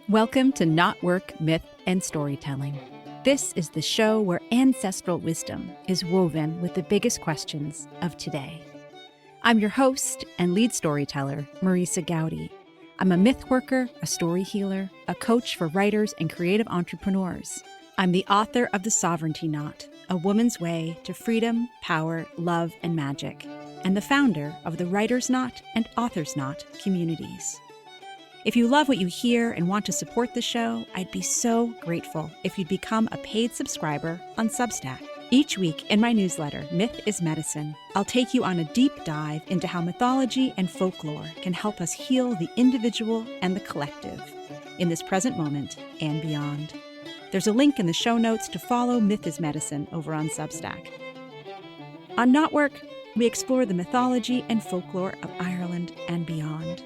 Welcome to Not Work, Myth, and Storytelling. This is the show where ancestral wisdom is woven with the biggest questions of today. I'm your host and lead storyteller, Marisa Gowdy. I'm a myth worker, a story healer, a coach for writers and creative entrepreneurs. I'm the author of The Sovereignty Knot, A Woman's Way to Freedom, Power, Love, and Magic, and the founder of the Writer's Knot and Author's Knot communities. If you love what you hear and want to support the show, I'd be so grateful if you'd become a paid subscriber on Substack. Each week in my newsletter, Myth is Medicine, I'll take you on a deep dive into how mythology and folklore can help us heal the individual and the collective in this present moment and beyond. There's a link in the show notes to follow Myth is Medicine over on Substack. On Not Work, we explore the mythology and folklore of Ireland and beyond.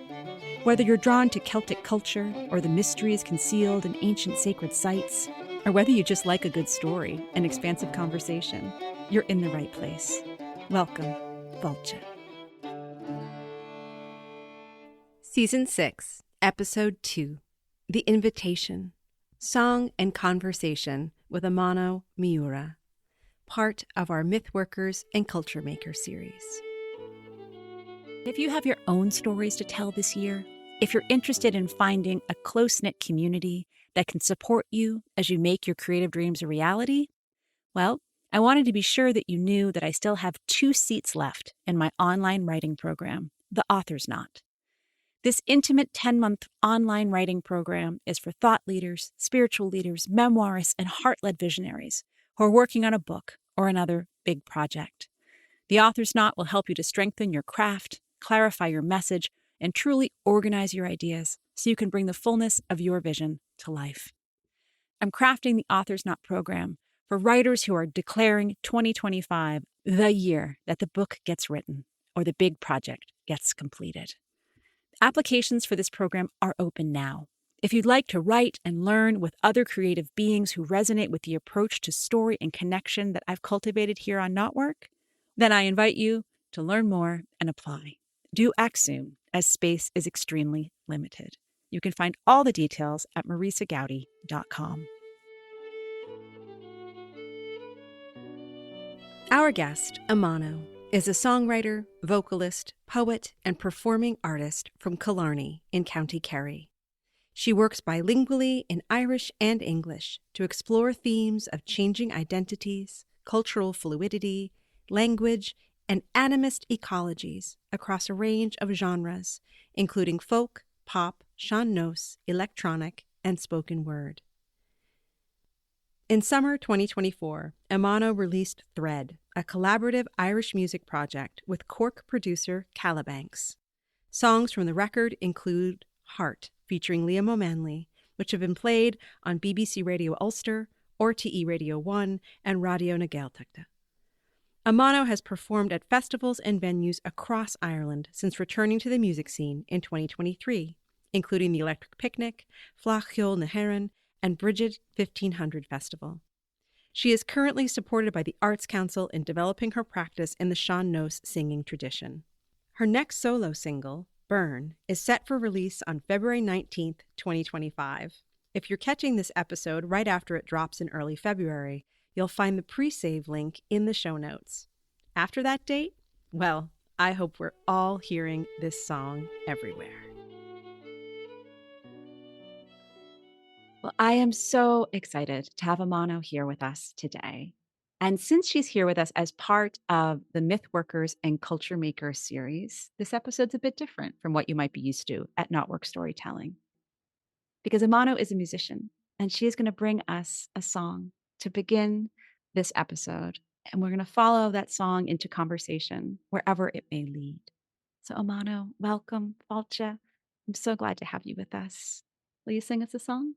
Whether you're drawn to Celtic culture or the mysteries concealed in ancient sacred sites, or whether you just like a good story and expansive conversation, you're in the right place. Welcome, Vulture. Season 6, Episode 2, The Invitation, Song and Conversation with Amano Miura, part of our Myth Workers and Culture Makers series. If you have your own stories to tell this year, if you're interested in finding a close-knit community that can support you as you make your creative dreams a reality, well, I wanted to be sure that you knew that I still have 2 seats left in my online writing program, The Author's Knot. This intimate 10-month online writing program is for thought leaders, spiritual leaders, memoirists, and heart-led visionaries who are working on a book or another big project. The Author's Knot will help you to strengthen your craft, clarify your message, and truly organize your ideas so you can bring the fullness of your vision to life. I'm crafting the Author's Knot program for writers who are declaring 2025 the year that the book gets written or the big project gets completed. Applications for this program are open now. If you'd like to write and learn with other creative beings who resonate with the approach to story and connection that I've cultivated here on Not Work, then I invite you to learn more and apply. Do act soon, as space is extremely limited. You can find all the details at marisagowdy.com. Our guest, Amano, is a songwriter, vocalist, poet, and performing artist from Killarney in County Kerry. She works bilingually in Irish and English to explore themes of changing identities, cultural fluidity, language, and animist ecologies across a range of genres, including folk, pop, sean-nós, electronic, and spoken word. In summer 2024, Amano released Thread, a collaborative Irish music project with Cork-producer Kalabanx. Songs from the record include Heart, featuring Liam Ó Maonlaí, which have been played on BBC Radio Ulster, RTÉ Radio 1, and Raidió na Gaeltachta. Amano has performed at festivals and venues across Ireland since returning to the music scene in 2023, including the Electric Picnic, Fleadh na hÉireann, and Brigid 1500 Festival. She is currently supported by the Arts Council in developing her practice in the sean-nós singing tradition. Her next solo single, Burn, is set for release on February 19th, 2025. If you're catching this episode right after it drops in early February, you'll find the pre-save link in the show notes. After that date, well, I hope we're all hearing this song everywhere. Well, I am so excited to have Amano here with us today. And since she's here with us as part of the Myth Workers and Culture Makers series, this episode's a bit different from what you might be used to at Not Work Storytelling. Because Amano is a musician, and she is going to bring us a song to begin this episode, and we're going to follow that song into conversation wherever it may lead. So Amano, welcome, Vulture. I'm so glad to have you with us. Will you sing us a song?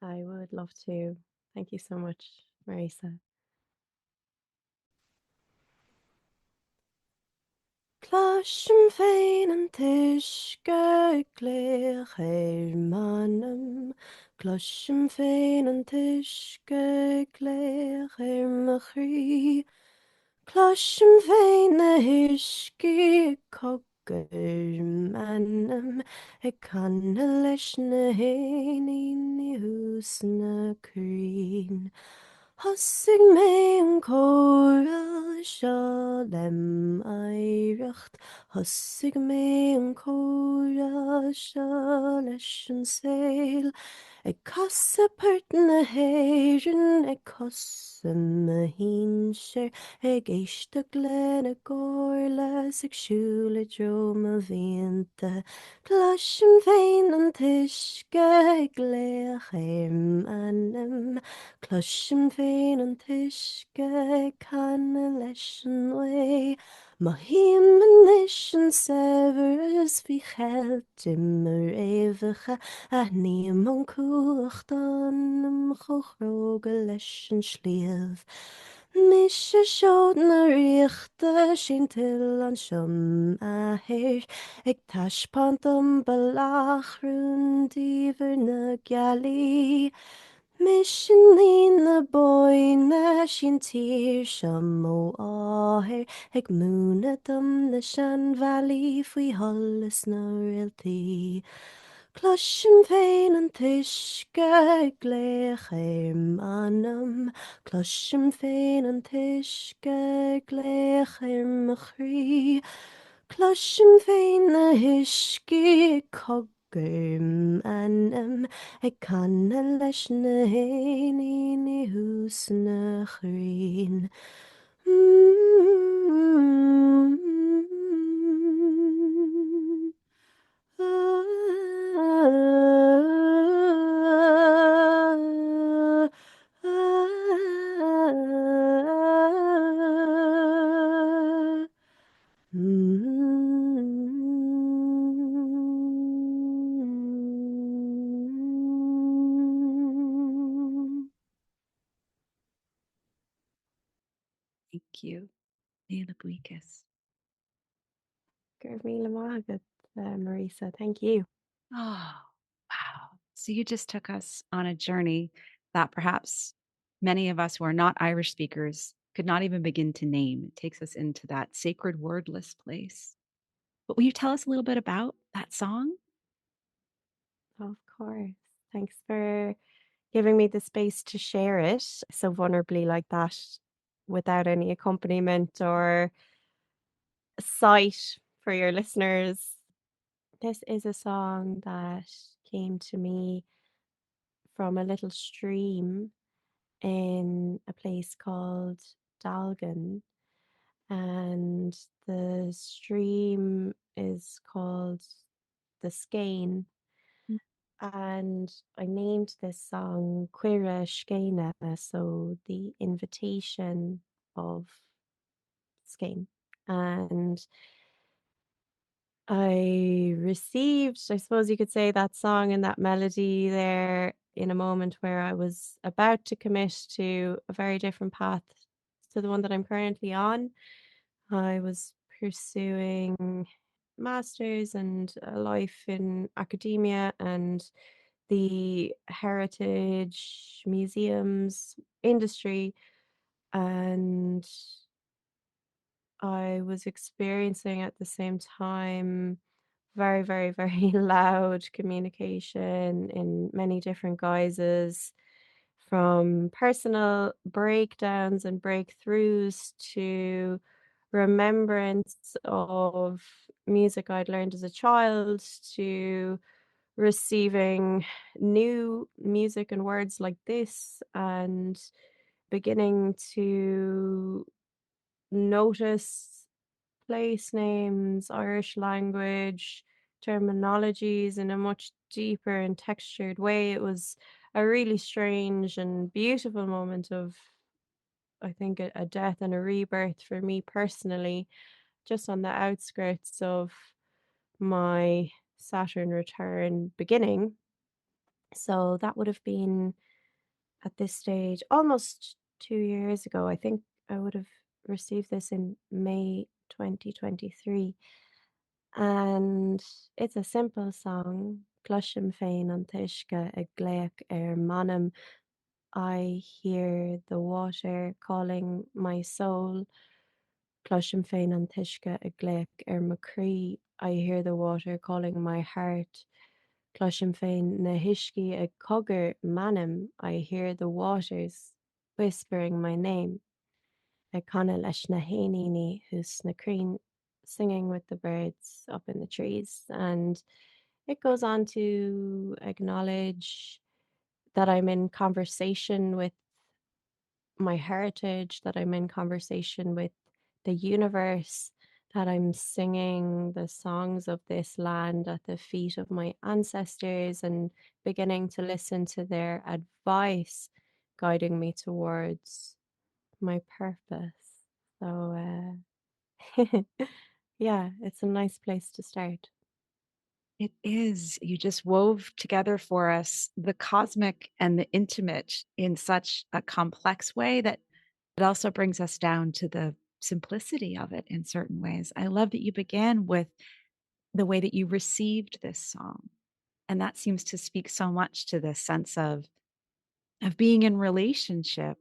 I would love to. Thank you so much, Marisa. Closham féin an tuisce léir manam, Closham féin an tuisce léir mo chrí, Closham féin na huisci cogur manam, anam ag canna leis na héanaí ní hús na crin. Thosig mé an córa seo lem éireacht, thosig mé an córa seo leis an saoil, ag casa páirt na héireann ag cosa na hínsir, ag éisteach le na gcomharlas ag siúla droma bhíonta. Cloisim féin an tuisce ag léach anam, cloisim féin an tuisce ag canna leis an ué. Má híman is an severas bhí cheiltim a réomhacha, a níam an cuacht anam chochróga leis an sliabh. Mis se seod na riachta sin til an siom a héir, ag taispont an balachrún díomhar na gealaí. Mis sin líon na boine sin tír siom ó áthir, ag múna dom na sean bhealaí faoi tholas na réaltaí. Cloisim féin an tuisce ag léach anam, cloisim féin an tuisce ag léach mo chrí. Cloisim féin na huiscí ag cogairm anam, ag canna leis na héanaí ní hús na chrín. Thank you. Níl buchas. Gur míle mágad, Marisa. Thank you. Oh, wow. So you just took us on a journey that perhaps many of us who are not Irish speakers could not even begin to name. It takes us into that sacred wordless place. But will you tell us a little bit about that song? Of course. Thanks for giving me the space to share it so vulnerably like that without any accompaniment or sight for your listeners. This is a song that came to me from a little stream in a place called Dalgan, and the stream is called the Skane. Mm. And I named this song Cuireadh Scéine, so the invitation of Skane. And I received, I suppose you could say, that song and that melody there in a moment where I was about to commit to a very different path to the one that I'm currently on. I was pursuing masters and a life in academia and the heritage museums industry, and I was experiencing at the same time very, very, very loud communication in many different guises, from personal breakdowns and breakthroughs to remembrance of music I'd learned as a child, to receiving new music and words like this, and beginning to notice place names, Irish language, terminologies in a much deeper and textured way. It was a really strange and beautiful moment of, I think, a death and a rebirth for me personally, just on the outskirts of my Saturn return beginning. So that would have been at this stage almost 2 years ago. I think I would have received this in May 2023. And it's a simple song. Clushim féin an tuisce ag gléach manam. I hear the water calling my soul. Clushim féin an tuisce ag gléach mo crí. I hear the water calling my heart. Closhim féin na hiiscí ag cogur manim. I hear the waters whispering my name. Ag canna leis na héanaine who's na crean singing with the birds up in the trees. And it goes on to acknowledge that I'm in conversation with my heritage, that I'm in conversation with the universe, that I'm singing the songs of this land at the feet of my ancestors and beginning to listen to their advice, guiding me towards my purpose. So, yeah, it's a nice place to start. It is. You just wove together for us the cosmic and the intimate in such a complex way that it also brings us down to the simplicity of it in certain ways. I love that you began with the way that you received this song. And that seems to speak so much to this sense of being in relationship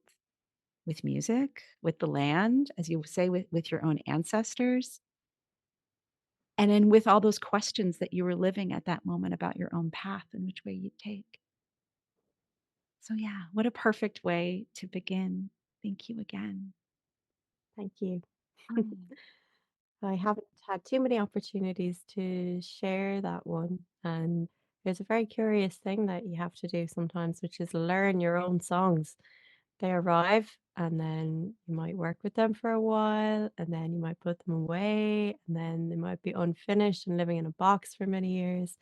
with music, with the land, as you say, with your own ancestors, and then with all those questions that you were living at that moment about your own path and which way you'd take. So, yeah, what a perfect way to begin. Thank you again. Thank you. Mm. I haven't had too many opportunities to share that one. And there's a very curious thing that you have to do sometimes, which is learn your own songs. They arrive, and then you might work with them for a while, and then you might put them away, and then they might be unfinished and living in a box for many years.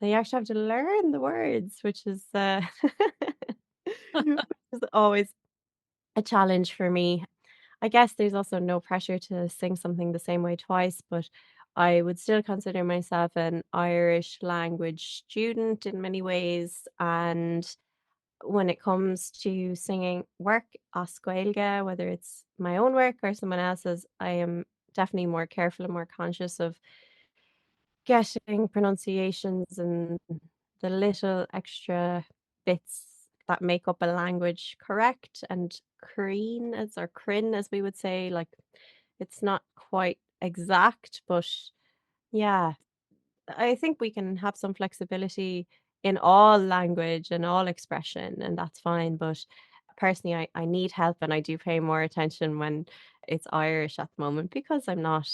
And you actually have to learn the words, which is which is always a challenge for me. I guess there's also no pressure to sing something the same way twice, but I would still consider myself an Irish language student in many ways. And when it comes to singing work as Gaeilge, whether it's my own work or someone else's, I am definitely more careful and more conscious of getting pronunciations and the little extra bits that make up a language correct and creen as or crin as we would say, like it's not quite exact, but yeah, I think we can have some flexibility in all language and all expression, and that's fine. But personally, I need help and I do pay more attention when it's Irish at the moment because I'm not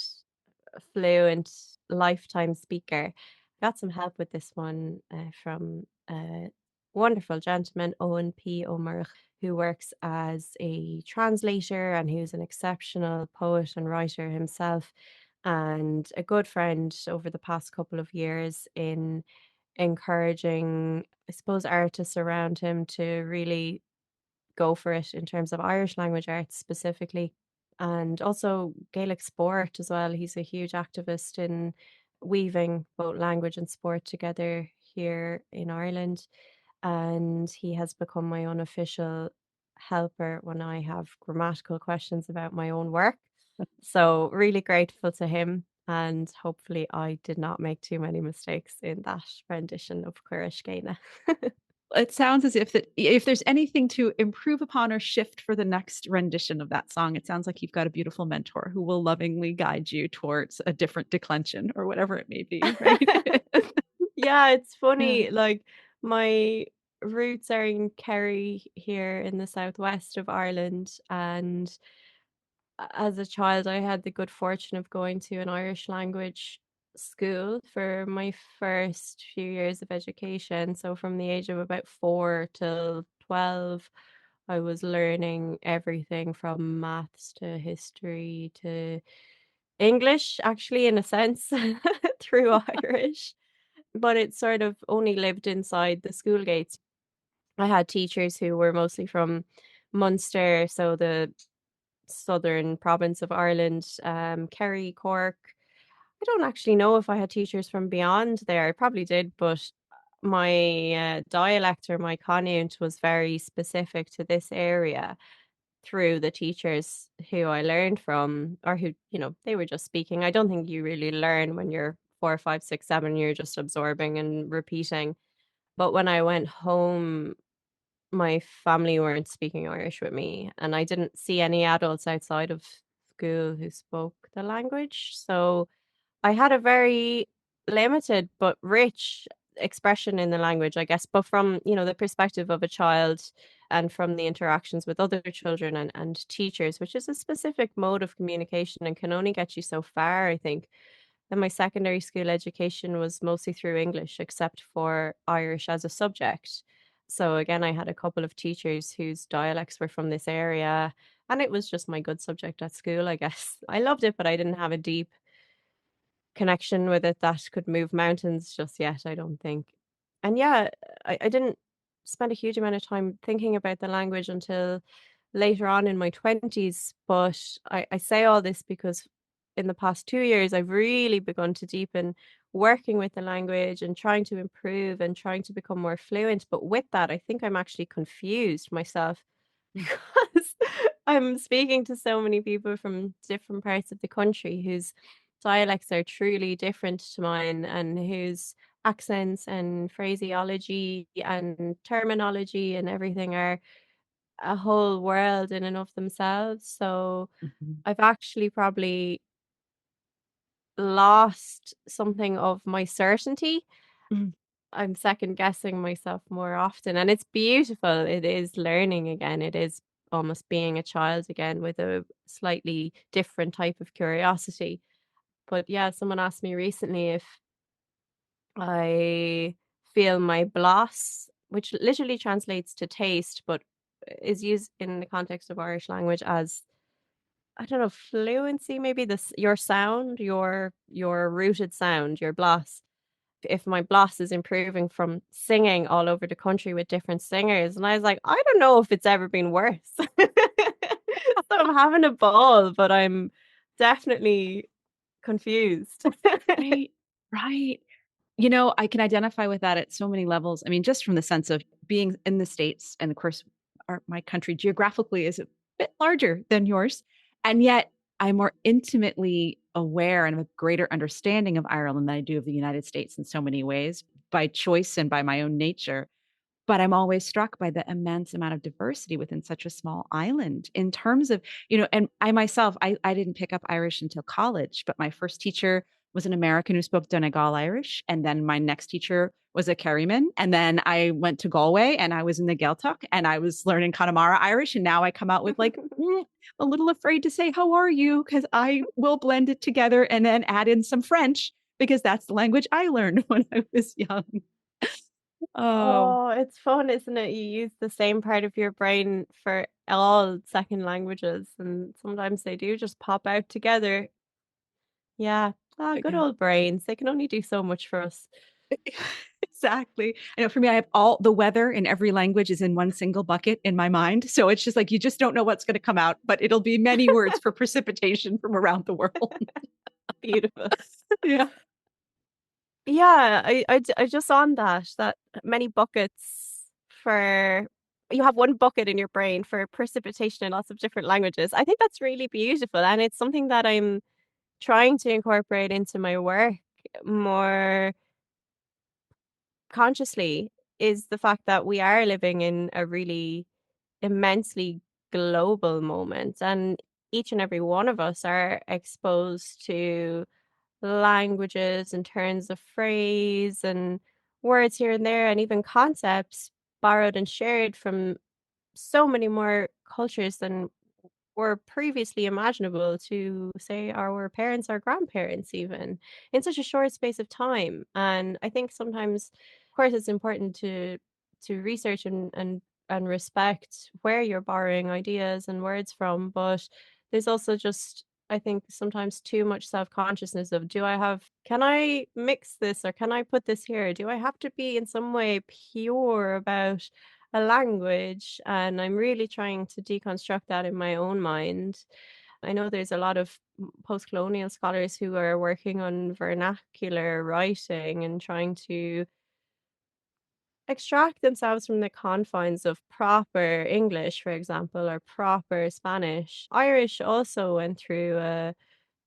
a fluent lifetime speaker. Got some help with this one from a wonderful gentleman, Owen P. O'Murch, who works as a translator and who's an exceptional poet and writer himself, and a good friend over the past couple of years in encouraging, I suppose, artists around him to really go for it in terms of Irish language arts specifically, and also Gaelic sport as well. He's a huge activist in weaving both language and sport together here in Ireland, and he has become my unofficial helper when I have grammatical questions about my own work. So really grateful to him, and hopefully I did not make too many mistakes in that rendition of Cuireadh Scéine. It sounds as if there's anything to improve upon or shift for the next rendition of that song, it sounds like you've got a beautiful mentor who will lovingly guide you towards a different declension or whatever it may be, right? Yeah, it's Yeah. funny. Like my roots are in Kerry here in the southwest of Ireland, and as a child, I had the good fortune of going to an Irish language school for my first few years of education. So from the age of about 4 till 12, I was learning everything from maths to history to English, actually, in a sense, through Irish. But it sort of only lived inside the school gates. I had teachers who were mostly from Munster, so the southern province of Ireland, Kerry, Cork. I don't actually know if I had teachers from beyond there. I probably did, but my dialect or my content was very specific to this area through the teachers who I learned from, or who, they were just speaking. I don't think you really learn when you're 4, 5, 6, 7. You're just absorbing and repeating. But when I went home, my family weren't speaking Irish with me, and I didn't see any adults outside of school who spoke the language. So I had a very limited but rich expression in the language, I guess, but from, the perspective of a child and from the interactions with other children and teachers, which is a specific mode of communication and can only get you so far, I think. And my secondary school education was mostly through English, except for Irish as a subject. So again, I had a couple of teachers whose dialects were from this area, and it was just my good subject at school, I guess. I loved it, but I didn't have a deep connection with it that could move mountains just yet, I don't think. And yeah, I didn't spend a huge amount of time thinking about the language until later on in my 20s. But I say all this because in the past 2 years, I've really begun to deepen working with the language and trying to improve and trying to become more fluent. But with that, I think I'm actually confused myself because I'm speaking to so many people from different parts of the country whose dialects are truly different to mine and whose accents and phraseology and terminology and everything are a whole world in and of themselves. So Mhm. I've actually probably lost something of my certainty. Mm. I'm second guessing myself more often, and it's beautiful. It is learning again. It is almost being a child again with a slightly different type of curiosity. But yeah, someone asked me recently if I feel my bloss, which literally translates to taste, but is used in the context of Irish language as, I don't know, fluency, maybe this your sound, your rooted sound, your bloss. If my bloss is improving from singing all over the country with different singers. And I was like, I don't know if it's ever been worse. So I'm having a ball, but I'm definitely confused. Right, right. I can identify with that at so many levels. I mean, just from the sense of being in the States, and of course, my country geographically is a bit larger than yours. And yet, I'm more intimately aware and have a greater understanding of Ireland than I do of the United States in so many ways, by choice and by my own nature. But I'm always struck by the immense amount of diversity within such a small island in terms of, and I myself, I didn't pick up Irish until college, but my first teacher was an American who spoke Donegal Irish. And then my next teacher was a Kerryman. And then I went to Galway and I was in the Gaeltachta and I was learning Connemara Irish. And now I come out with like, a little afraid to say, how are you? Because I will blend it together and then add in some French because that's the language I learned when I was young. Oh, Oh, it's fun, isn't it? You use the same part of your brain for all second languages, and sometimes they do just pop out together. Yeah. Ah, good yeah. old brains. They can only do so much for us. Exactly. I know for me, I have all the weather in every language is in one single bucket in my mind. So it's just like you just don't know what's going to come out, but it'll be many words for precipitation from around the world. Beautiful. Yeah. Yeah, I just on that many buckets for you have one bucket in your brain for precipitation in lots of different languages. I think that's really beautiful, and it's something that I'm trying to incorporate into my work more consciously, is the fact that we are living in a really immensely global moment, and each and every one of us are exposed to languages and turns of phrase and words here and there, and even concepts borrowed and shared from so many more cultures than were previously imaginable to, say, our parents or grandparents, even in such a short space of time. And I think sometimes, of course, it's important to research and respect where you're borrowing ideas and words from, but there's also just, I think, sometimes too much self-consciousness of, can I mix this or can I put this here? Do I have to be in some way pure about a language? And I'm really trying to deconstruct that in my own mind. I know there's a lot of post-colonial scholars who are working on vernacular writing and trying to extract themselves from the confines of proper English, for example, or proper Spanish. Irish also went through a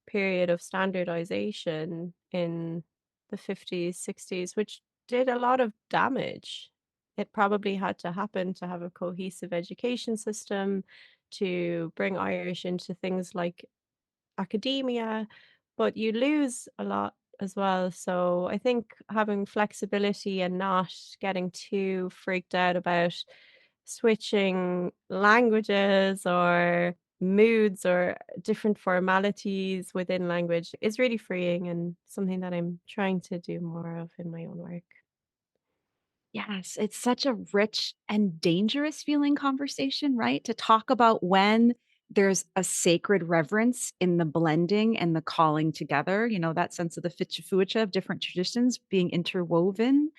period of standardization in the 50s, 60s, which did a lot of damage. It probably had to happen to have a cohesive education system, to bring Irish into things like academia. but you lose a lot as well. So I think having flexibility and not getting too freaked out about switching languages or moods or different formalities within language is really freeing and something that I'm trying to do more of in my own work. Yes, it's such a rich and dangerous feeling conversation, right? To talk about when there's a sacred reverence in the blending and the calling together, that sense of the fucha of different traditions being interwoven.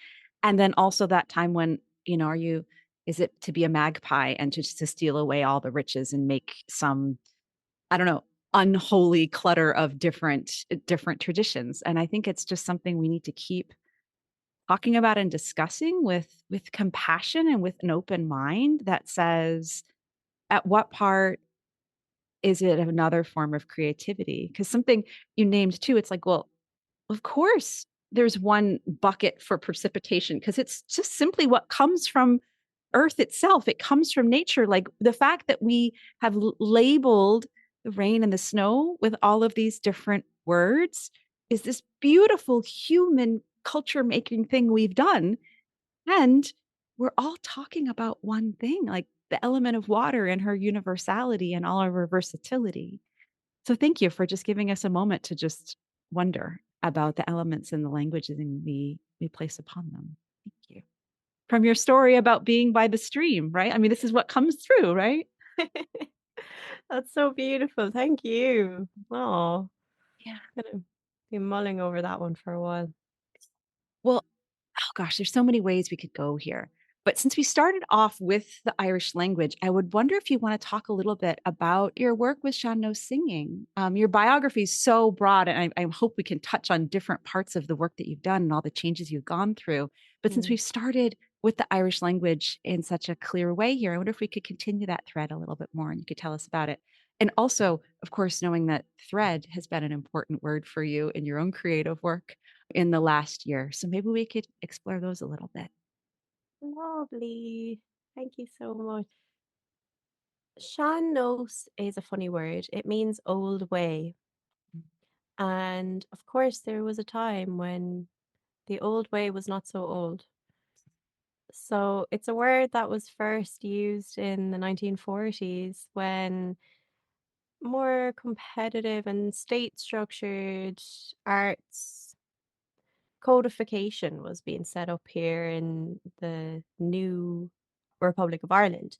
And then also that time when, is it to be a magpie and to steal away all the riches and make some, I don't know, unholy clutter of different traditions. And I think it's just something we need to keep talking about and discussing with compassion and with an open mind that says, at what part is it another form of creativity? Because something you named too, it's like, well, of course there's one bucket for precipitation because it's just simply what comes from earth itself. It comes from nature. Like the fact that we have labeled the rain and the snow with all of these different words is this beautiful human culture making thing we've done. And we're all talking about one thing, like the element of water and her universality and all of her versatility. So thank you for just giving us a moment to just wonder about the elements and the languages we place upon them. Thank you. From your story about being by the stream, right? I mean, this is what comes through, right? That's so beautiful. Thank you. Oh, Yeah. gonna be mulling over that one for a while. Well, oh gosh, there's so many ways we could go here. But since we started off with the Irish language, I would wonder if you want to talk a little bit about your work with sean-nós singing. Your biography is so broad, and I hope we can touch on different parts of the work that you've done and all the changes you've gone through. But since we've started with the Irish language in such a clear way here, I wonder if we could continue that thread a little bit more and you could tell us about it. And also, of course, knowing that thread has been an important word for you in your own creative work in the last year. So maybe we could explore those a little bit. Lovely. Thank you so much. Sean-nós is a funny word. It means old way. And of course, there was a time when the old way was not so old. So it's a word that was first used in the 1940s when more competitive and state structured arts codification was being set up here in the new Republic of Ireland.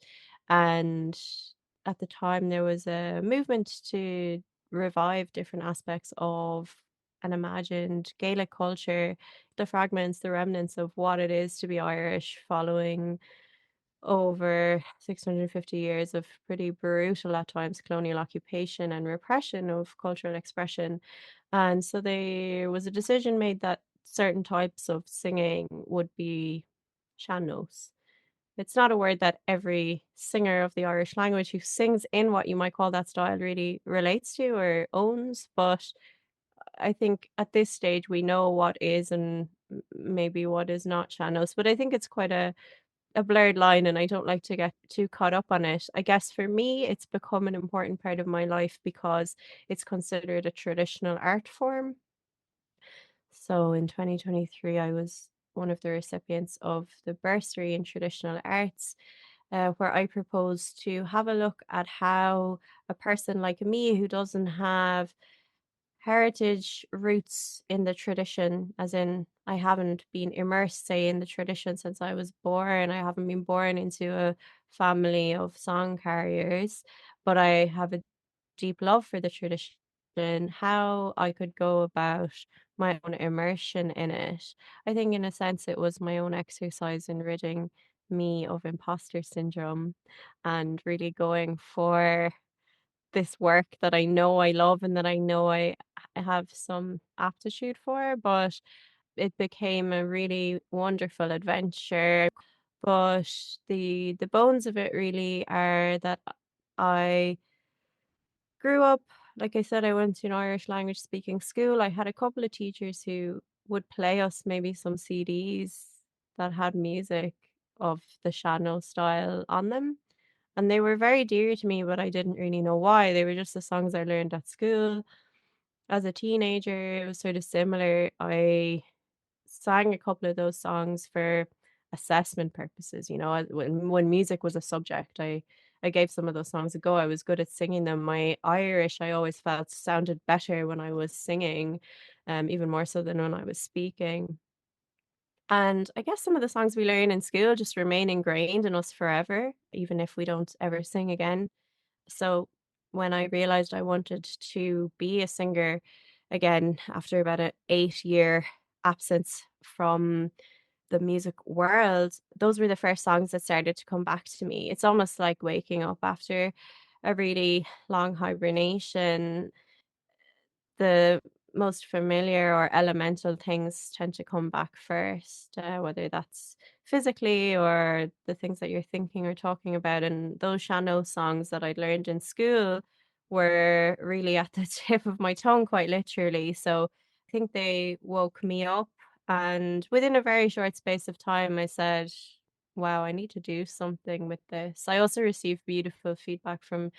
And at the time, there was a movement to revive different aspects of an imagined Gaelic culture, the fragments, the remnants of what it is to be Irish following over 650 years of pretty brutal at times colonial occupation and repression of cultural expression. And so there was a decision made that certain types of singing would be sean-nós. It's not a word that every singer of the Irish language who sings in what you might call that style really relates to or owns, but I think at this stage we know what is and maybe what is not sean-nós. But I think it's quite a blurred line and I don't like to get too caught up on it. I guess for me, it's become an important part of my life because it's considered a traditional art form. So in 2023, I was one of the recipients of the bursary in traditional arts, where I proposed to have a look at how a person like me who doesn't have heritage roots in the tradition, as in I haven't been immersed, say, in the tradition since I was born. I haven't been born into a family of song carriers, but I have a deep love for the tradition, how I could go about my own immersion in it. I think, in a sense, it was my own exercise in ridding me of imposter syndrome and really going for this work that I know I love and that I know I have some aptitude for, but it became a really wonderful adventure. But the bones of it really are that I grew up, like I said, I went to an Irish language speaking school. I had a couple of teachers who would play us maybe some CDs that had music of the sean-nós style on them. And they were very dear to me, but I didn't really know why. They were just the songs I learned at school. as a teenager, it was sort of similar. I sang a couple of those songs for assessment purposes. When music was a subject, I gave some of those songs a go. I was good at singing them. My Irish, I always felt, sounded better when I was singing, even more so than when I was speaking. And I guess some of the songs we learn in school just remain ingrained in us forever, even if we don't ever sing again. So when I realized I wanted to be a singer again after about an 8-year absence from the music world, those were the first songs that started to come back to me. It's almost like waking up after a really long hibernation. The most familiar or elemental things tend to come back first, whether that's physically or the things that you're thinking or talking about. And those sean-nós songs that I'd learned in school were really at the tip of my tongue, quite literally. So I think they woke me up. And within a very short space of time, I said, wow, I need to do something with this. I also received beautiful feedback from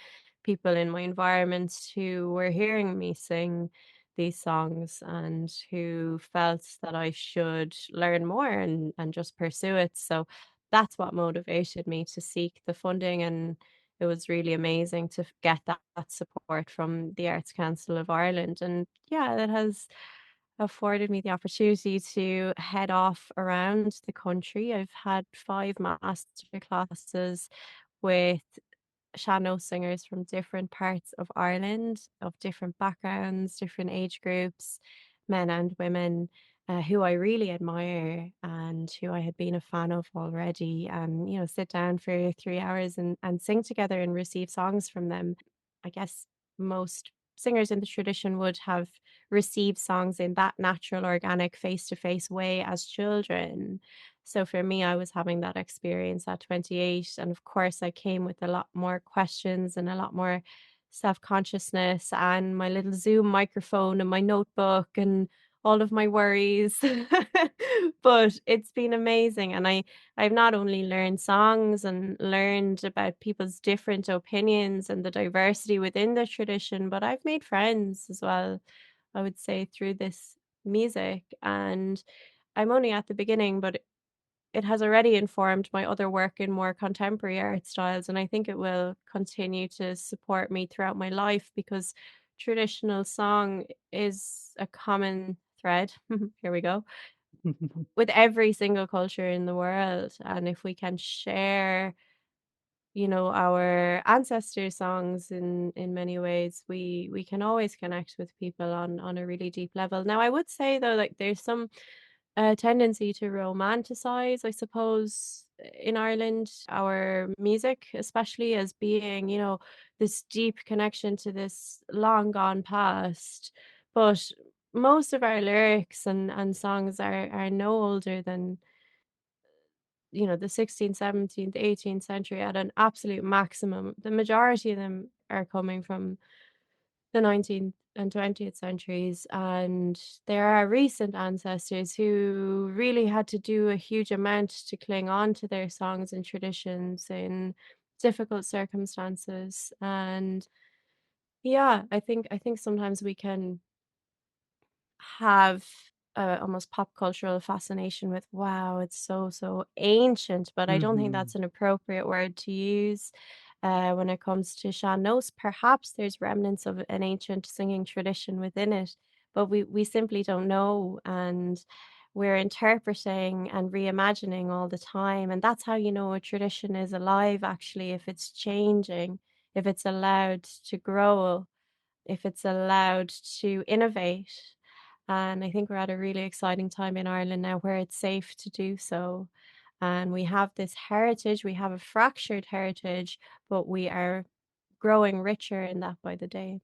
people in my environment who were hearing me sing these songs and who felt that I should learn more and just pursue it. So that's what motivated me to seek the funding. And it was really amazing to get that support from the Arts Council of Ireland. And yeah, that has afforded me the opportunity to head off around the country. I've had 5 master classes with sean-nós singers from different parts of Ireland, of different backgrounds, different age groups, men and women, who I really admire and who I had been a fan of already. And, sit down for 3 hours and sing together and receive songs from them. I guess most singers in the tradition would have received songs in that natural, organic, face to face way as children. So for me, I was having that experience at 28. And of course, I came with a lot more questions and a lot more self consciousness and my little Zoom microphone and my notebook and all of my worries. But it's been amazing. And I've not only learned songs and learned about people's different opinions and the diversity within the tradition, but I've made friends as well, I would say, through this music. And I'm only at the beginning, but it has already informed my other work in more contemporary art styles, and I think it will continue to support me throughout my life because traditional song is a common thread. Here we go. With every single culture in the world. And if we can share, our ancestors' songs in many ways, we can always connect with people on a really deep level. Now, I would say though, like there's some a tendency to romanticize, I suppose, in Ireland, our music, especially as being, this deep connection to this long gone past. But most of our lyrics and songs are no older than, the 16th, 17th, 18th century at an absolute maximum. The majority of them are coming from the 19th and 20th centuries, and there are recent ancestors who really had to do a huge amount to cling on to their songs and traditions in difficult circumstances. And yeah, I think sometimes we can have almost pop cultural fascination with, wow, it's so ancient, but I don't think Mhm. that's an appropriate word to use when it comes to sean-nós. Perhaps there's remnants of an ancient singing tradition within it, but we simply don't know, and we're interpreting and reimagining all the time. And that's how you know a tradition is alive, actually, if it's changing, if it's allowed to grow, if it's allowed to innovate. And I think we're at a really exciting time in Ireland now where it's safe to do so. And we have this heritage, we have a fractured heritage, but we are growing richer in that by the day.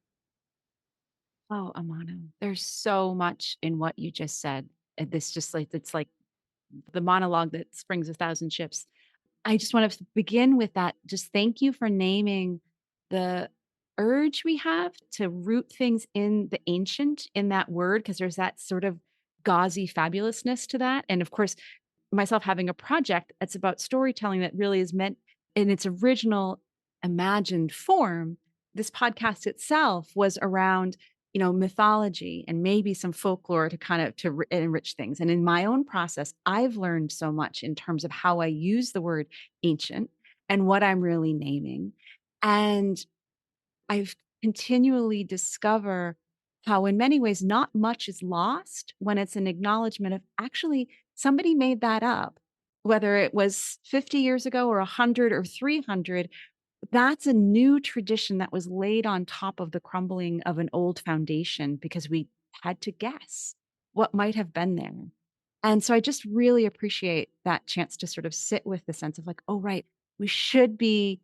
Oh, Amano, there's so much in what you just said. And this just like it's like the monologue that springs a thousand ships. I just want to begin with that. Just thank you for naming the urge we have to root things in the ancient in that word, because there's that sort of gauzy fabulousness to that. And of course, myself having a project that's about storytelling that really is meant in its original imagined form. This podcast itself was around mythology and maybe some folklore to kind of to enrich things. And in my own process, I've learned so much in terms of how I use the word ancient and what I'm really naming. And I've continually discover how in many ways not much is lost when it's an acknowledgement of actually somebody made that up, whether it was 50 years ago or 100 or 300. That's a new tradition that was laid on top of the crumbling of an old foundation because we had to guess what might have been there. And so I just really appreciate that chance to sort of sit with the sense of like, oh, right, we should be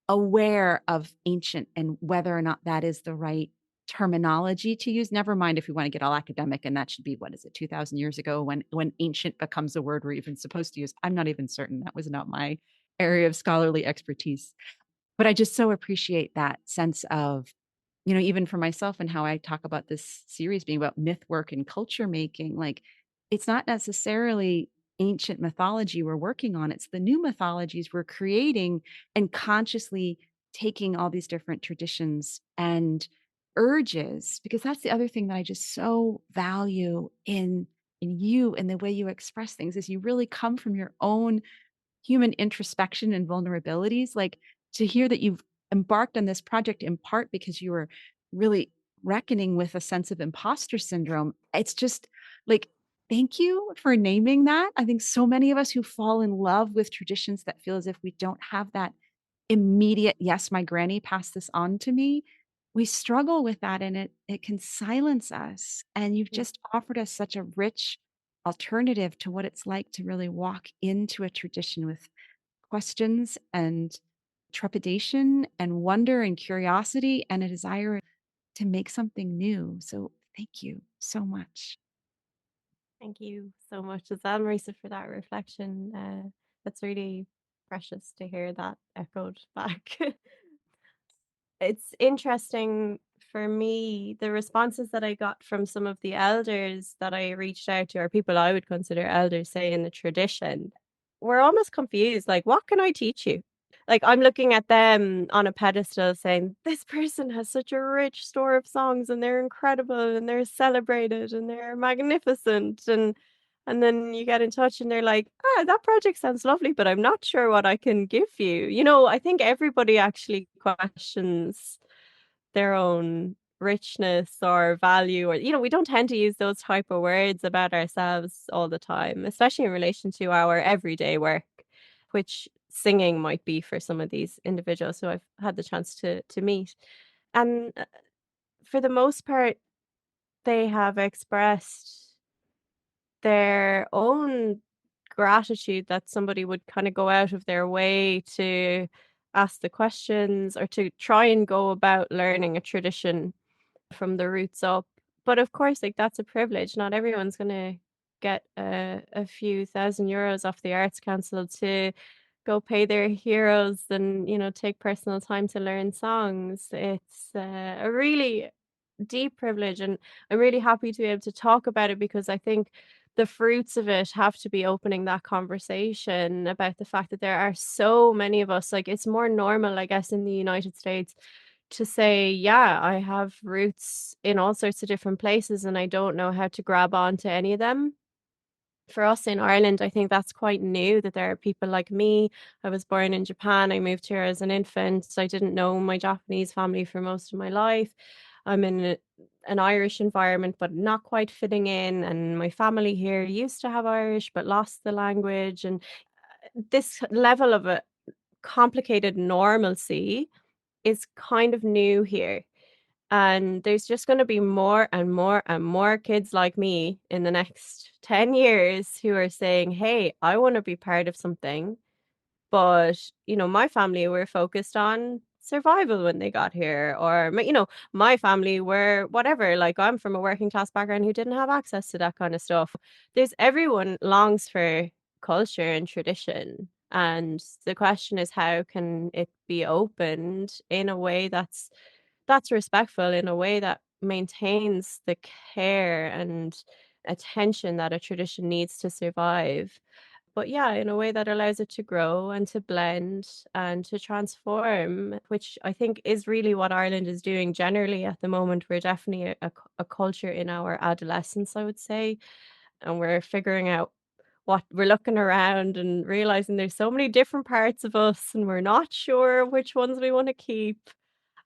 aware of ancient and whether or not that is the right terminology to use. Never mind if we want to get all academic and that should be, what is it, 2000 years ago when ancient becomes a word we're even supposed to use. I'm not even certain. That was not my area of scholarly expertise. But I just so appreciate that sense of, even for myself and how I talk about this series being about myth work and culture making, like it's not necessarily ancient mythology we're working on. It's the new mythologies we're creating and consciously taking all these different traditions and urges, because that's the other thing that I just so value in you and the way you express things is you really come from your own human introspection and vulnerabilities. Like to hear that you've embarked on this project in part because you were really reckoning with a sense of imposter syndrome. It's just like, thank you for naming that. I think so many of us who fall in love with traditions that feel as if we don't have that immediate, yes, my granny passed this on to me. We struggle with that and it can silence us. And you've just offered us such a rich alternative to what it's like to really walk into a tradition with questions and trepidation and wonder and curiosity and a desire to make something new. So thank you so much. Thank you so much as well, Marisa, for that reflection. That's really precious to hear that echoed back. It's interesting for me, the responses that I got from some of the elders that I reached out to, or people I would consider elders, say in the tradition, were almost confused. Like, what can I teach you? Like, I'm looking at them on a pedestal saying, this person has such a rich store of songs and they're incredible and they're celebrated and they're magnificent. And then you get in touch and they're like, that project sounds lovely, but I'm not sure what I can give you. I think everybody actually questions their own richness or value, or, we don't tend to use those type of words about ourselves all the time, especially in relation to our everyday work, which singing might be for some of these individuals who I've had the chance to meet. And for the most part, they have expressed their own gratitude that somebody would kind of go out of their way to ask the questions or to try and go about learning a tradition from the roots up. But of course, like, that's a privilege. Not everyone's going to get a few €1,000 off the Arts Council to go pay their heroes and, take personal time to learn songs. It's a really deep privilege, and I'm really happy to be able to talk about it because I think the fruits of it have to be opening that conversation about the fact that there are so many of us. Like, it's more normal, I guess, in the United States to say, yeah, I have roots in all sorts of different places and I don't know how to grab onto any of them. For us in Ireland, I think that's quite new, that there are people like me. I was born in Japan. I moved here as an infant. So I didn't know my Japanese family for most of my life. I'm in an Irish environment, but not quite fitting in. And my family here used to have Irish, but lost the language. And this level of a complicated normalcy is kind of new here. And there's just going to be more and more and more kids like me in the next 10 years who are saying, hey, I want to be part of something. But, my family were focused on survival when they got here, or, my family were whatever. Like, I'm from a working class background who didn't have access to that kind of stuff. Everyone longs for culture and tradition. And the question is, how can it be opened in a way that's respectful, in a way that maintains the care and attention that a tradition needs to survive? But yeah, in a way that allows it to grow and to blend and to transform, which I think is really what Ireland is doing generally at the moment. We're definitely a culture in our adolescence, I would say, and we're figuring out what we're looking around and realizing there's so many different parts of us, and we're not sure which ones we want to keep,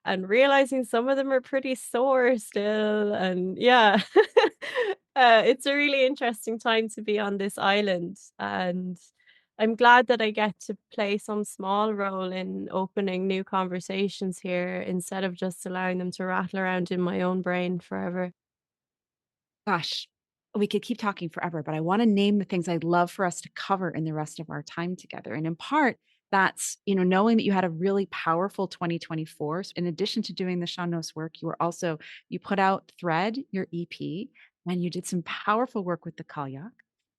and realizing some of them are pretty sore still. And yeah, it's a really interesting time to be on this island. And I'm glad that I get to play some small role in opening new conversations here instead of just allowing them to rattle around in my own brain forever. Gosh, we could keep talking forever, but I want to name the things I'd love for us to cover in the rest of our time together. And in part, that's, knowing that you had a really powerful 2024. So in addition to doing the sean-nós work, you put out Thread, your EP, and you did some powerful work with the Cailleach.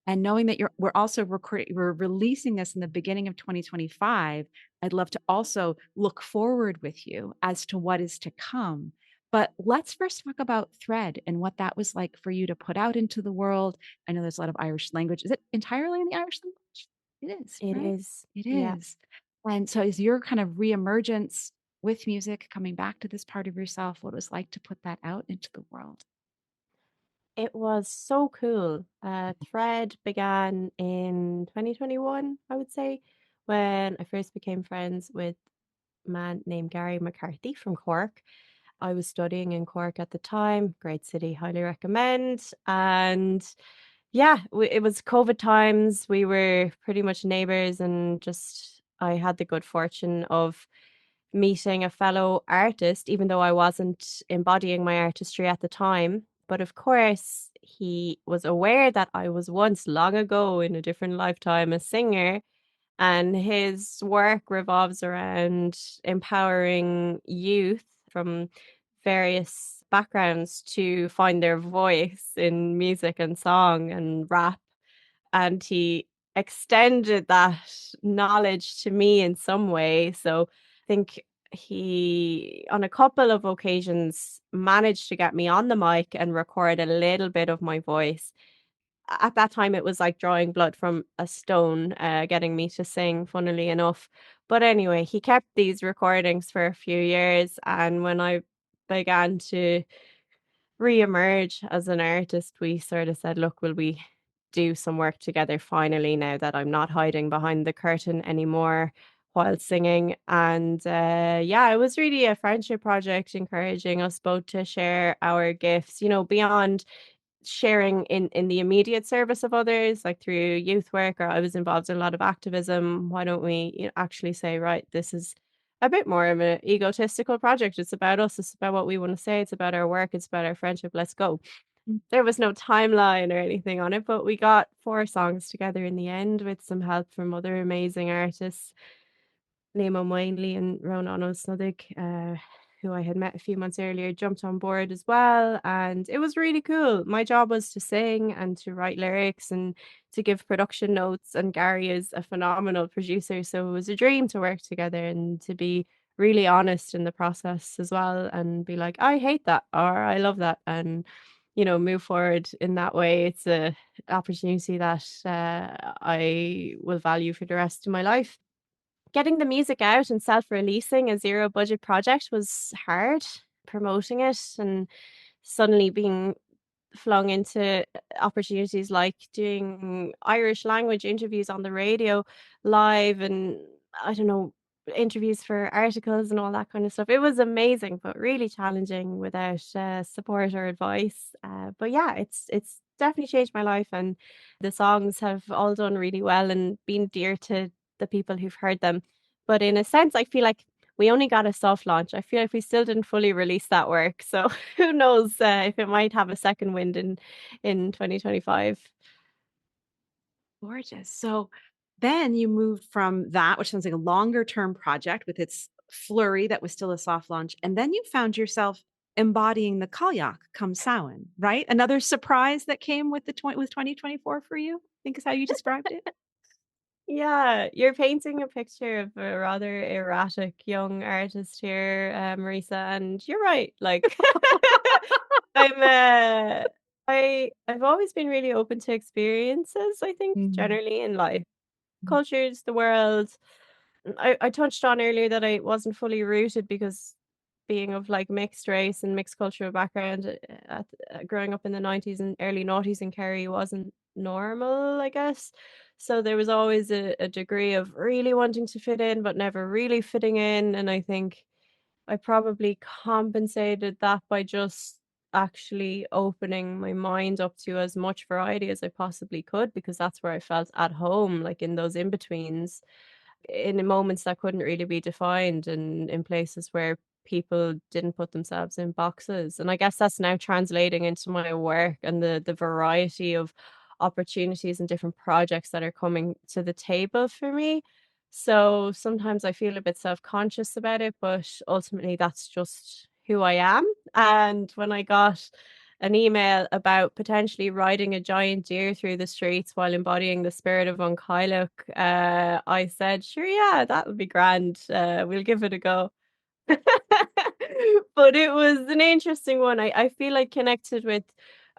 And knowing that we're releasing this in the beginning of 2025, I'd love to also look forward with you as to what is to come. But let's first talk about Thread and what that was like for you to put out into the world. I know there's a lot of Irish language. Is it entirely in the Irish language? It is, It right? is, It yeah. is. And so is your kind of reemergence with music, coming back to this part of yourself, what it was like to put that out into the world? It was so cool. Thread began in 2021, I would say, when I first became friends with a man named Gary McCarthy from Cork. I was studying in Cork at the time. Great city, highly recommend. And yeah, it was COVID times. We were pretty much neighbors, and just I had the good fortune of meeting a fellow artist, even though I wasn't embodying my artistry at the time. But of course, he was aware that I was once long ago in a different lifetime a singer, and his work revolves around empowering youth from various backgrounds to find their voice in music and song and rap. And he extended that knowledge to me in some way. So I think he, on a couple of occasions, managed to get me on the mic and record a little bit of my voice. At that time, it was like drawing blood from a stone, getting me to sing, funnily enough. But anyway, he kept these recordings for a few years. And when I began to re-emerge as an artist, we sort of said, look, will we do some work together finally, now that I'm not hiding behind the curtain anymore while singing? And yeah, it was really a friendship project, encouraging us both to share our gifts, beyond sharing in the immediate service of others, like through youth work, or I was involved in a lot of activism. Why don't we actually say, right, this is a bit more of an egotistical project. It's about us. It's about what we want to say. It's about our work. It's about our friendship. Let's go. There was no timeline or anything on it, but we got 4 songs together in the end with some help from other amazing artists, Liam Ó Maonlaí and Ronan O'Snodig, who I had met a few months earlier, jumped on board as well. And it was really cool. My job was to sing and to write lyrics and to give production notes. And Gary is a phenomenal producer. So it was a dream to work together and to be really honest in the process as well, and be like, I hate that, or I love that. And move forward in that way. It's a opportunity that I will value for the rest of my life. Getting the music out and self-releasing a zero budget project was hard. Promoting it and suddenly being flung into opportunities like doing Irish language interviews on the radio live, and I don't know, interviews for articles and all that kind of stuff. It was amazing, but really challenging without support or advice. But yeah, it's definitely changed my life, and the songs have all done really well and been dear to the people who've heard them. But in a sense, I feel like we only got a soft launch. I feel like we still didn't fully release that work. So who knows if it might have a second wind in 2025. Gorgeous. So then you moved from that, which sounds like a longer term project with its flurry that was still a soft launch. And then you found yourself embodying the Cailleach come Samhain, right? Another surprise that came with with 2024 for you, I think is how you described it. Yeah, you're painting a picture of a rather erratic young artist here, Marisa, and you're right. Like, I'm I've always been really open to experiences, I think, Mhm. generally in life. cultures, the world. I touched on earlier that I wasn't fully rooted because being of like mixed race and mixed cultural background growing up in the 90s and early noughties in Kerry wasn't normal, I guess. So there was always a degree of really wanting to fit in, but never really fitting in. And I think I probably compensated that by just actually opening my mind up to as much variety as I possibly could, because that's where I felt at home, like in those in betweens, in moments that couldn't really be defined, and in places where people didn't put themselves in boxes. And I guess that's now translating into my work and the variety of opportunities and different projects that are coming to the table for me. So sometimes I feel a bit self-conscious about it, but ultimately that's just who I am. And when I got an email about potentially riding a giant deer through the streets while embodying the spirit of Oncailloch, I said, sure, yeah, that would be grand. We'll give it a go. But it was an interesting one. I feel I connected with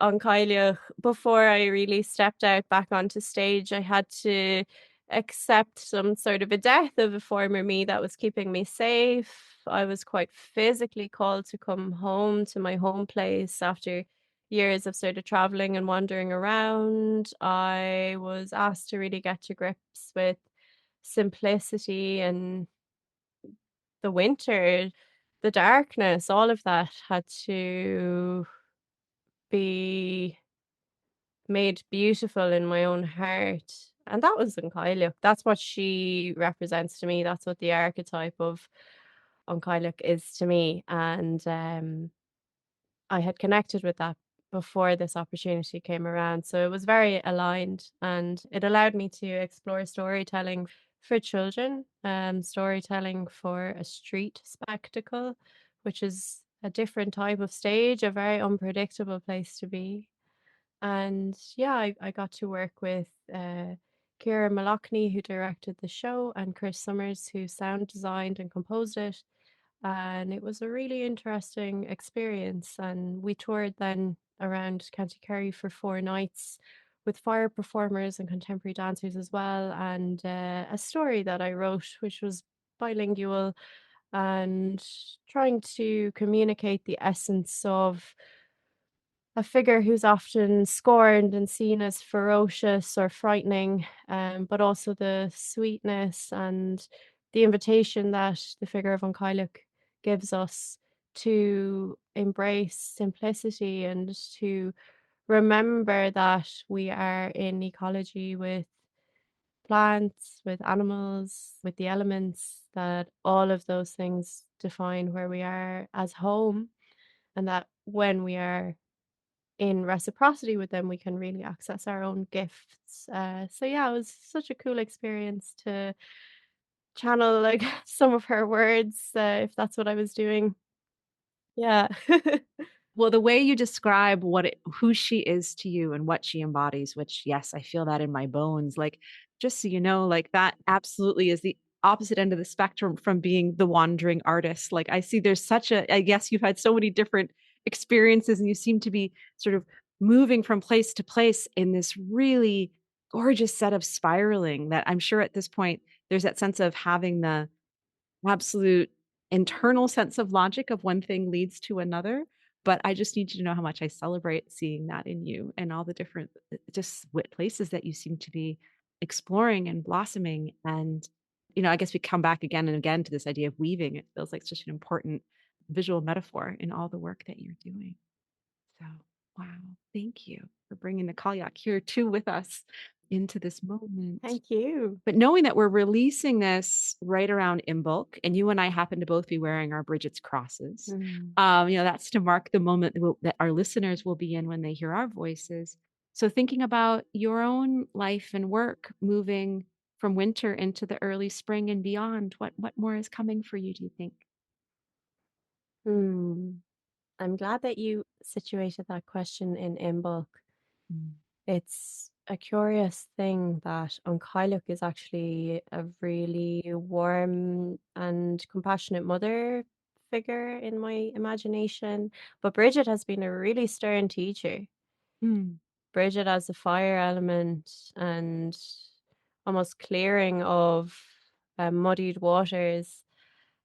Oncailloch before I really stepped out back onto stage. I had to accept some sort of a death of a former me that was keeping me safe. I was quite physically called to come home to my home place after years of sort of traveling and wandering around. I was asked to really get to grips with simplicity and the winter, the darkness, all of that had to be made beautiful in my own heart. And that was Oncailloch. That's what she represents to me. That's what the archetype of Oncailloch is to me. And I had connected with that before this opportunity came around. So it was very aligned, and it allowed me to explore storytelling for children, storytelling for a street spectacle, which is a different type of stage, a very unpredictable place to be. And yeah, I got to work with Ciara Malachny, who directed the show, and Chris Summers, who sound designed and composed it. And it was a really interesting experience. And we toured then around County Kerry for 4 nights with fire performers and contemporary dancers as well. And a story that I wrote, which was bilingual and trying to communicate the essence of a figure who's often scorned and seen as ferocious or frightening, but also the sweetness and the invitation that the figure of Oncailloch gives us to embrace simplicity and to remember that we are in ecology with plants, with animals, with the elements, that all of those things define where we are as home, and that when we are in reciprocity with them, we can really access our own gifts. So yeah, it was such a cool experience to channel like some of her words, if that's what I was doing. Yeah. Well, the way you describe who she is to you and what she embodies, which yes, I feel that in my bones. Like, just so you know, like that absolutely is the opposite end of the spectrum from being the wandering artist. Like, I see there's I guess you've had so many different experiences and you seem to be sort of moving from place to place in this really gorgeous set of spiraling that I'm sure at this point there's that sense of having the absolute internal sense of logic of one thing leads to another. But I just need you to know how much I celebrate seeing that in you and all the different just places that you seem to be exploring and blossoming. And, I guess we come back again and again to this idea of weaving. It feels like such an important visual metaphor in all the work that you're doing. So, wow. Thank you for bringing the Cailleach here too with us into this moment. Thank you. But knowing that we're releasing this right around Imbolc, and you and I happen to both be wearing our Bridget's crosses, that's to mark the moment that our listeners will be in when they hear our voices. So thinking about your own life and work moving from winter into the early spring and beyond, what more is coming for you, do you think? I'm glad that you situated that question in Imbolc. It's a curious thing that Oncailloch is actually a really warm and compassionate mother figure in my imagination, but Bridget has been a really stern teacher. Bridget as a fire element, and almost clearing of muddied waters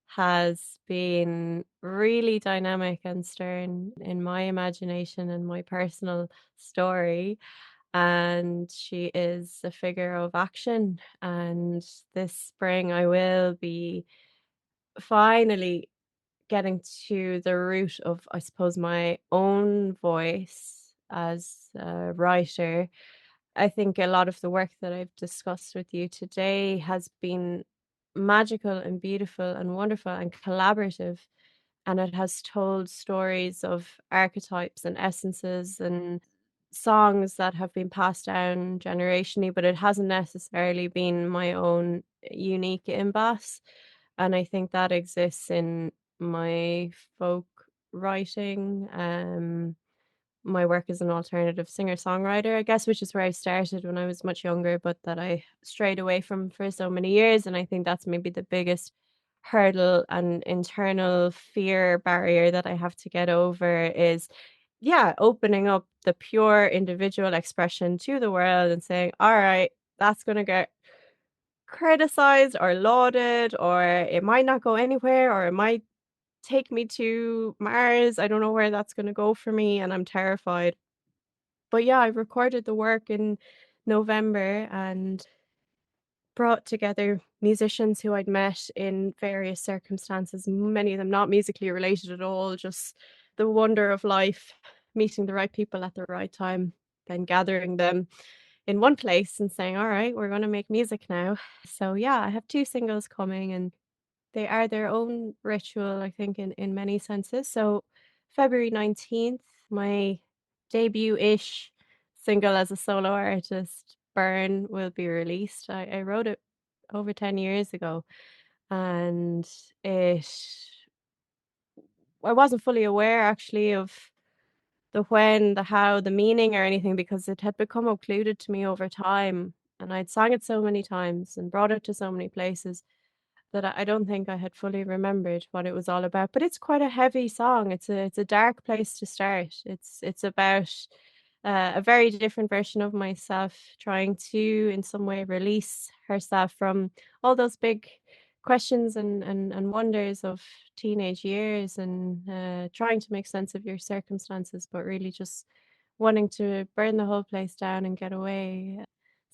has been really dynamic and stirring in my imagination and my personal story. And she is a figure of action. And this spring, I will be finally getting to the root of, I suppose, my own voice as a writer. I think a lot of the work that I've discussed with you today has been magical and beautiful and wonderful and collaborative. And it has told stories of archetypes and essences and songs that have been passed down generationally, but it hasn't necessarily been my own unique impasse. And I think that exists in my folk writing, my work as an alternative singer-songwriter, I guess, which is where I started when I was much younger, but that I strayed away from for so many years. And I think that's maybe the biggest hurdle and internal fear barrier that I have to get over is, yeah, opening up the pure individual expression to the world and saying, all right, that's going to get criticized or lauded, or it might not go anywhere, or it might take me to Mars. I don't know where that's going to go for me, and I'm terrified. But yeah, I recorded the work in November and brought together musicians who I'd met in various circumstances, many of them not musically related at all, just the wonder of life, meeting the right people at the right time, then gathering them in one place and saying, all right, we're going to make music now. So yeah, I have 2 singles coming, and they are their own ritual, I think, in many senses. So February 19th, my debut-ish single as a solo artist, Burn, will be released. I wrote it over 10 years ago, and I wasn't fully aware actually of the when, the how, the meaning or anything, because it had become occluded to me over time. And I'd sang it so many times and brought it to so many places that I don't think I had fully remembered what it was all about. But it's quite a heavy song. It's a dark place to start. It's about a very different version of myself trying to, in some way, release herself from all those big questions and wonders of teenage years, and trying to make sense of your circumstances, but really just wanting to burn the whole place down and get away.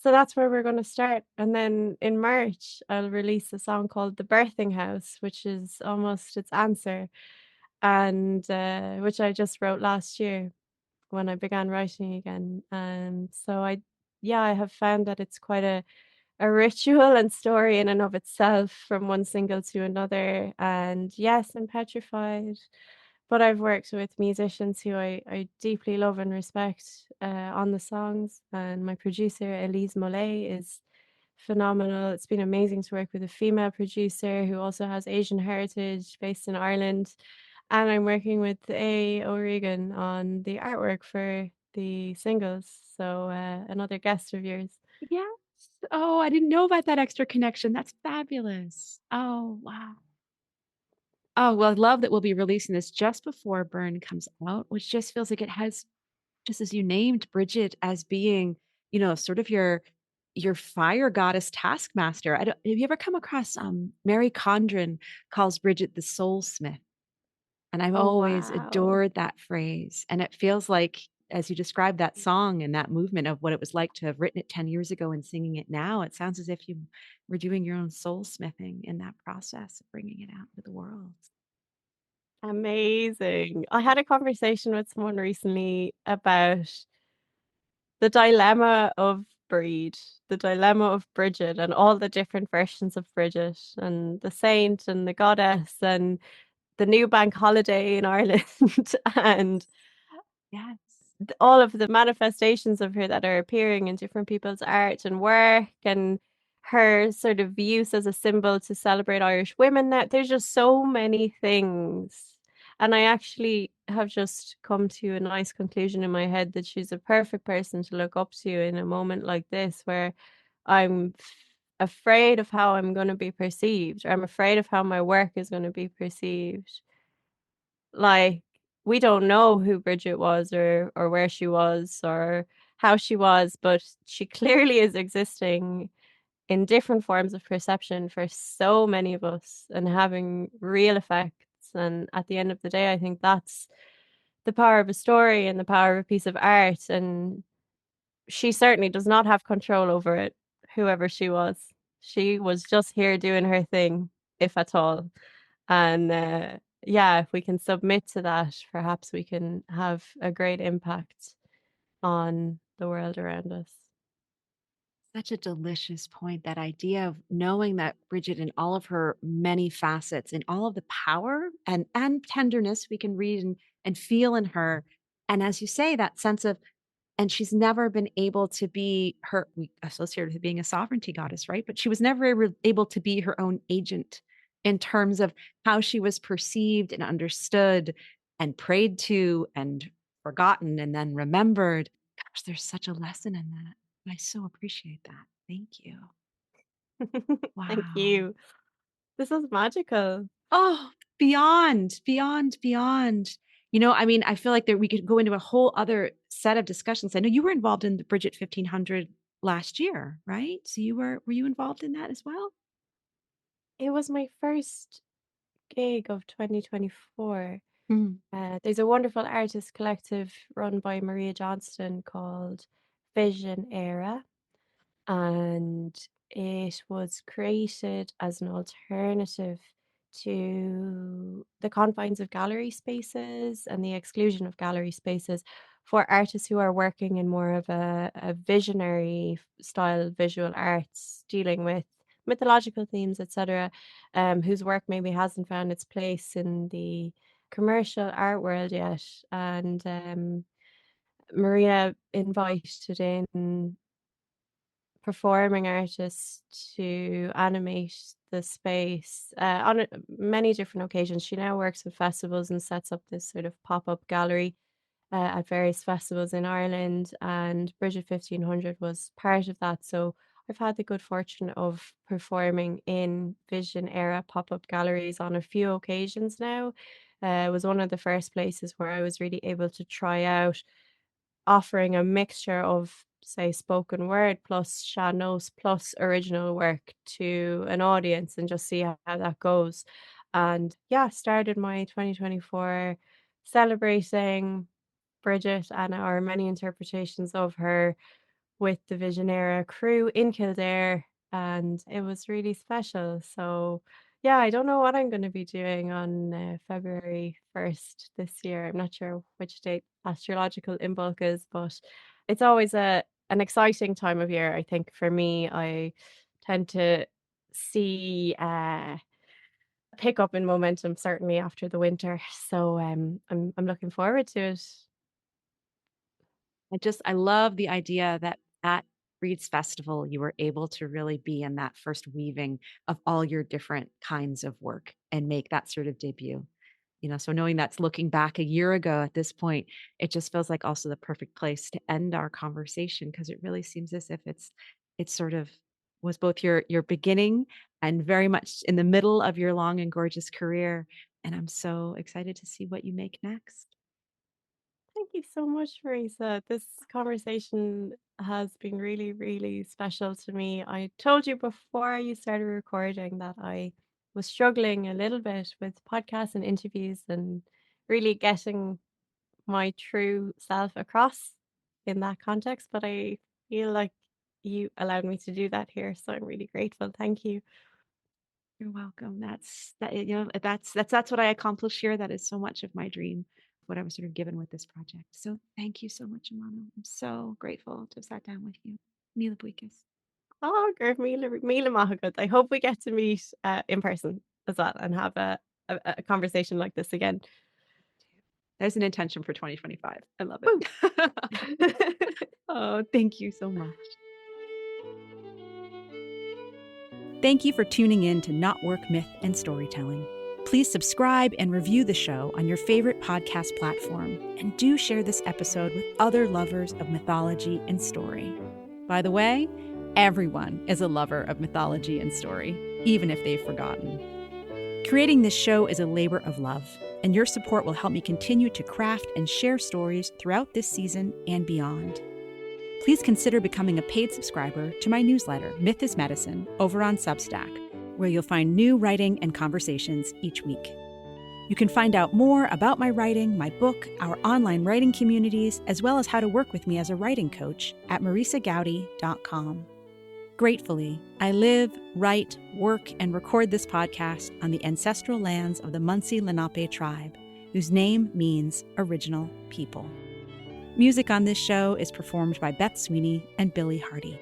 So that's where we're going to start. And then in March, I'll release a song called The Birthing House, which is almost its answer, and which I just wrote last year when I began writing again. And so yeah, I have found that it's quite a ritual and story in and of itself, from one single to another. And yes, I'm petrified, but I've worked with musicians who I deeply love and respect on the songs. And my producer, Elise Mollet, is phenomenal. It's been amazing to work with a female producer who also has Asian heritage, based in Ireland. And I'm working with A. O'Regan on the artwork for the singles. So another guest of yours. Yes. Oh, I didn't know about that extra connection. That's fabulous. Oh, wow. Oh, well, I love that we'll be releasing this just before Burn comes out, which just feels like it has, just as you named Bridget as being, sort of your fire goddess taskmaster. Have you ever come across Mary Condren calls Bridget the soul smith? And I've Oh, always wow. adored that phrase. And it feels like, as you described that song and that movement of what it was like to have written it 10 years ago and singing it now, it sounds as if you were doing your own soul smithing in that process of bringing it out into the world. Amazing. I had a conversation with someone recently about the dilemma of Breed, the dilemma of Bridget, and all the different versions of Bridget, and the saint and the goddess, and the new bank holiday in Ireland, and Yes. all of the manifestations of her that are appearing in different people's art and work, and her sort of use as a symbol to celebrate Irish women. Now, there's just so many things. And I actually have just come to a nice conclusion in my head that she's a perfect person to look up to in a moment like this, where I'm afraid of how I'm going to be perceived, or I'm afraid of how my work is going to be perceived. Like, we don't know who Bridget was, or where she was, or how she was, but she clearly is existing in different forms of perception for so many of us and having real effects. And at the end of the day, I think that's the power of a story and the power of a piece of art. And she certainly does not have control over it, whoever she was. She was just here doing her thing, if at all. And yeah, if we can submit to that, perhaps we can have a great impact on the world around us. Such a delicious point, that idea of knowing that Bridget, in all of her many facets, in all of the power and tenderness we can read and feel in her. And as you say, that sense of, and she's never been able to be her, we associate her with being a sovereignty goddess, right? But she was never able to be her own agent in terms of how she was perceived and understood and prayed to and forgotten and then remembered. Gosh, there's such a lesson in that. I so appreciate that. Thank you. Wow. Thank you. This is magical. Oh, beyond, beyond, beyond. I mean, I feel like we could go into a whole other set of discussions. I know you were involved in the Bridget 1500 last year, right? So were you involved in that as well? It was my first gig of 2024. Mm. There's a wonderful artist collective run by Maria Johnston called Visionaries, and it was created as an alternative to the confines of gallery spaces and the exclusion of gallery spaces for artists who are working in more of a visionary style visual arts, dealing with mythological themes, etc., whose work maybe hasn't found its place in the commercial art world yet. And Maria invited in performing artists to animate the space on many different occasions. She now works with festivals and sets up this sort of pop-up gallery at various festivals in Ireland, and Bridget 1500 was part of that. So I've had the good fortune of performing in Vision era pop-up galleries on a few occasions now. It was one of the first places where I was really able to try out offering a mixture of, say, spoken word plus sean-nós plus original work to an audience and just see how that goes. And yeah, started my 2024 celebrating Bridget and our many interpretations of her with the Visionera crew in Kildare, and it was really special. So yeah, I don't know what I'm going to be doing on February 1st this year. I'm not sure which date astrological Imbolc is, but it's always an exciting time of year. I think for me, I tend to see pick up in momentum certainly after the winter. So I'm looking forward to it. I love the idea that at Reed's Festival, you were able to really be in that first weaving of all your different kinds of work and make that sort of debut. So knowing that's looking back a year ago at this point, it just feels like also the perfect place to end our conversation, because it really seems as if it sort of was both your beginning and very much in the middle of your long and gorgeous career. And I'm so excited to see what you make next. Thank you so much, Marisa. This conversation has been really, really special to me. I told you before you started recording that I was struggling a little bit with podcasts and interviews and really getting my true self across in that context. But I feel like you allowed me to do that here. So I'm really grateful. Thank you. You're welcome. That's what I accomplish here. That is so much of my dream, what I was sort of given with this project. So thank you so much, Amano. I'm so grateful to have sat down with you. Míle buíochas. Oh, Gurf Míle Mahagad. I hope we get to meet in person as well and have a conversation like this again. There's an intention for 2025. I love it. Oh, thank you so much. Thank you for tuning in to Not Work, Myth, and Storytelling. Please subscribe and review the show on your favorite podcast platform, and do share this episode with other lovers of mythology and story. By the way, everyone is a lover of mythology and story, even if they've forgotten. Creating this show is a labor of love, and your support will help me continue to craft and share stories throughout this season and beyond. please consider becoming a paid subscriber to my newsletter, Myth is Medicine, over on Substack, where you'll find new writing and conversations each week. You can find out more about my writing, my book, our online writing communities, as well as how to work with me as a writing coach at marisagowdy.com. Gratefully, I live, write, work, and record this podcast on the ancestral lands of the Munsee Lenape tribe, whose name means original people. Music on this show is performed by Beth Sweeney and Billy Hardy.